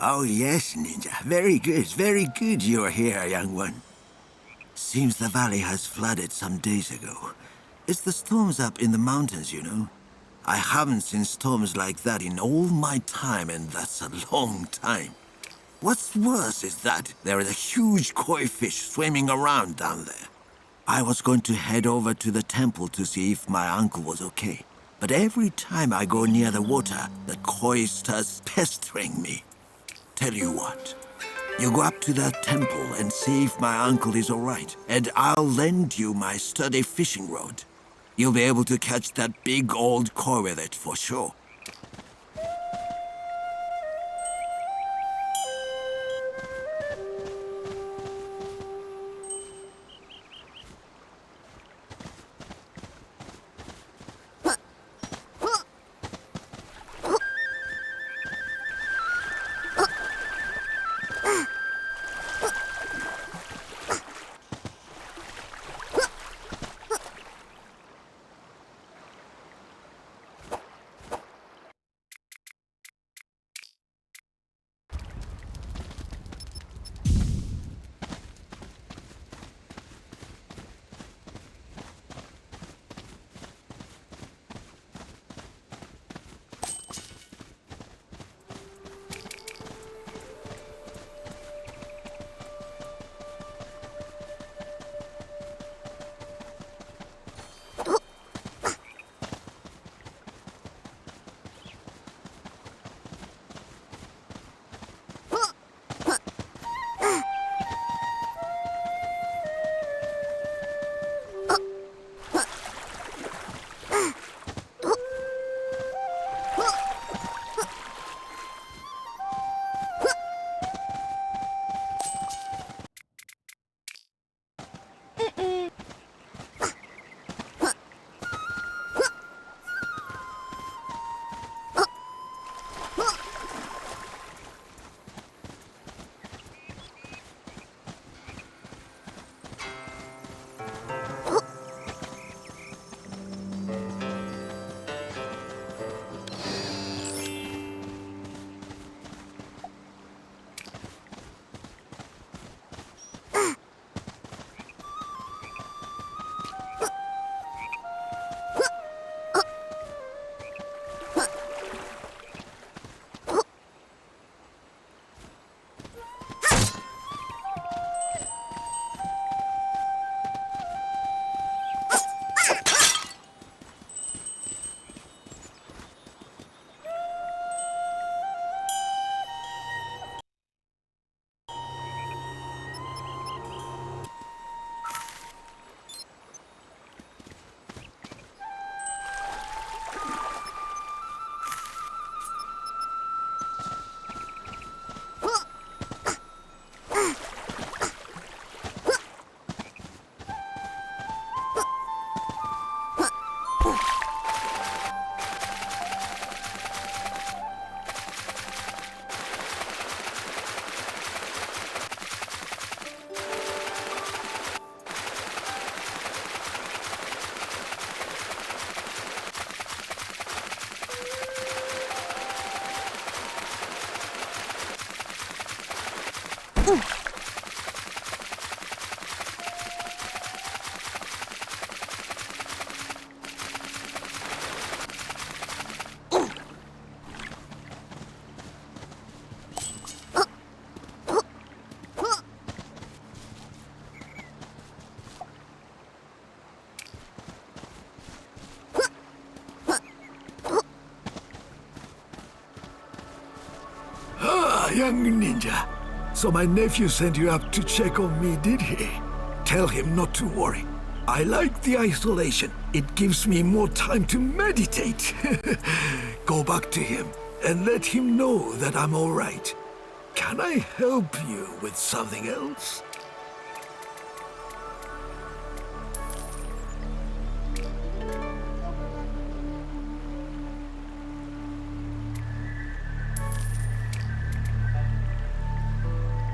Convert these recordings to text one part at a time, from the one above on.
Oh, yes, Ninja. Very good you're here, young one. Seems the valley has flooded some days ago. It's the storms up in the mountains, you know. I haven't seen storms like that in all my time, and that's a long time. What's worse is that there is a huge koi fish swimming around down there. I was going to head over to the temple to see if my uncle was okay. But every time I go near the water, the koi starts pestering me. Tell you what, you go up to that temple and see if my uncle is all right, and I'll lend you my sturdy fishing rod. You'll be able to catch that big old koi with it for sure. Young ninja. So my nephew sent you up to check on me, did he? Tell him not to worry. I like the isolation. It gives me more time to meditate. Go back to him and let him know that I'm all right. Can I help you with something else?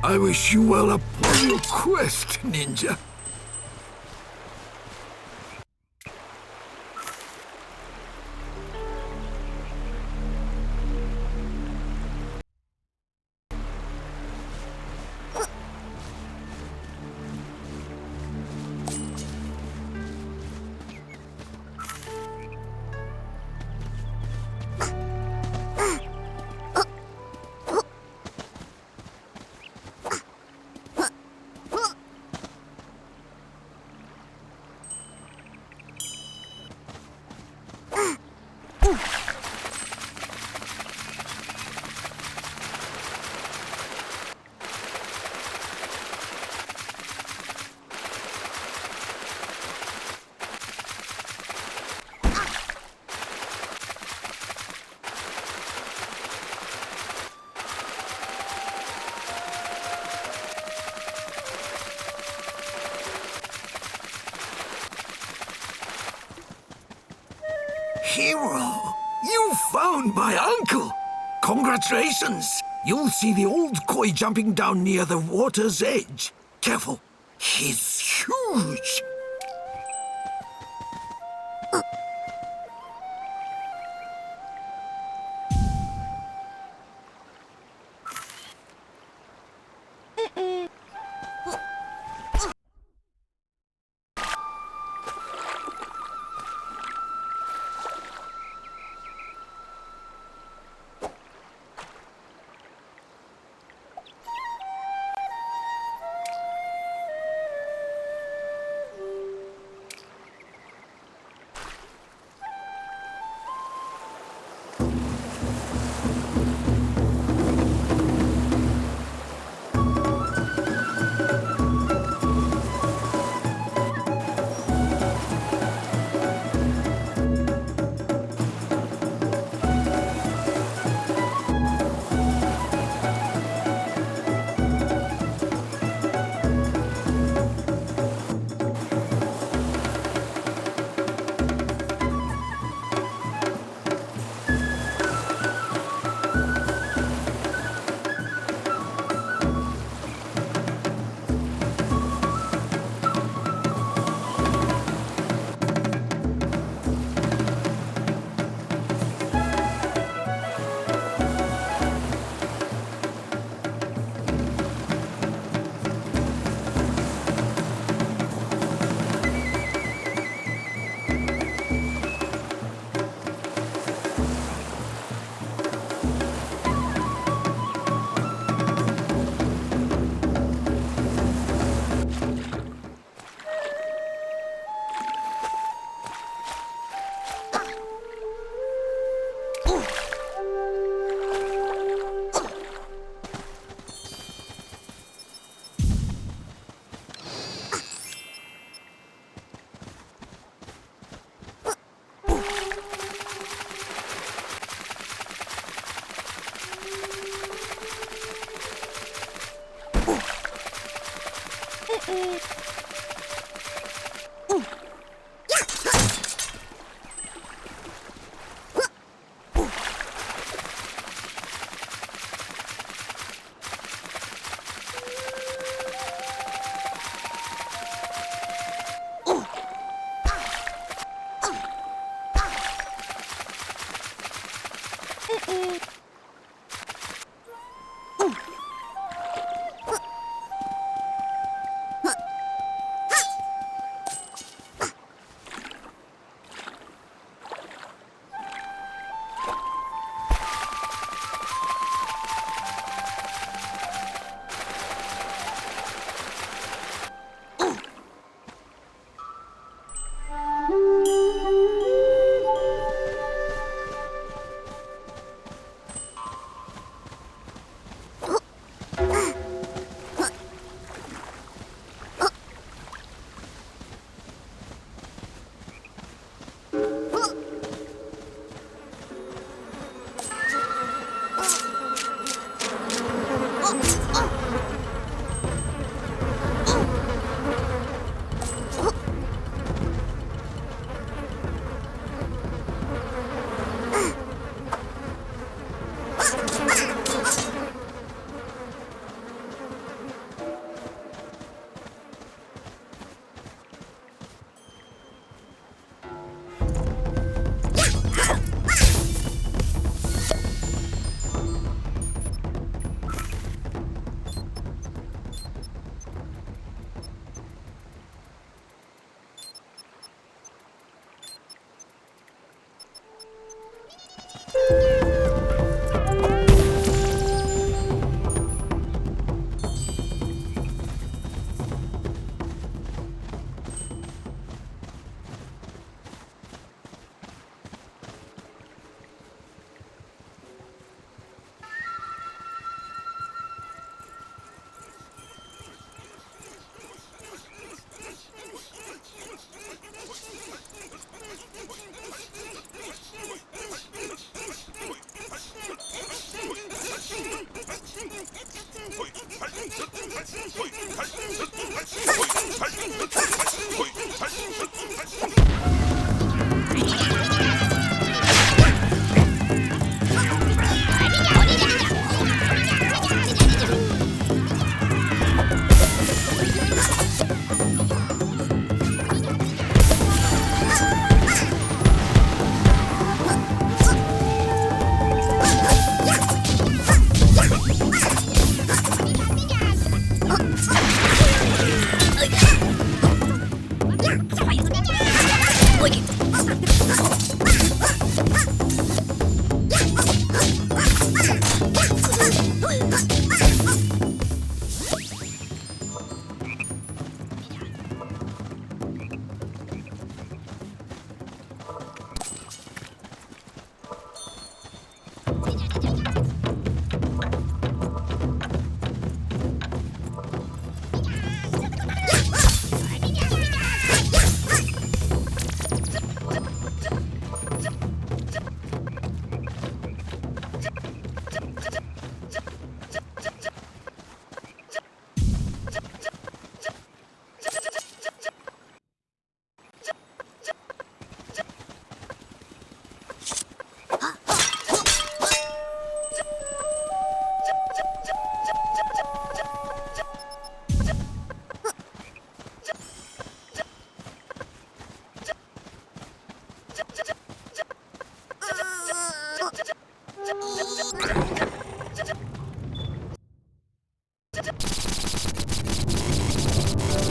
I wish you well upon your quest, ninja. hero! You found my uncle! Congratulations! You'll see the old koi jumping down near the water's edge. Careful, he's huge!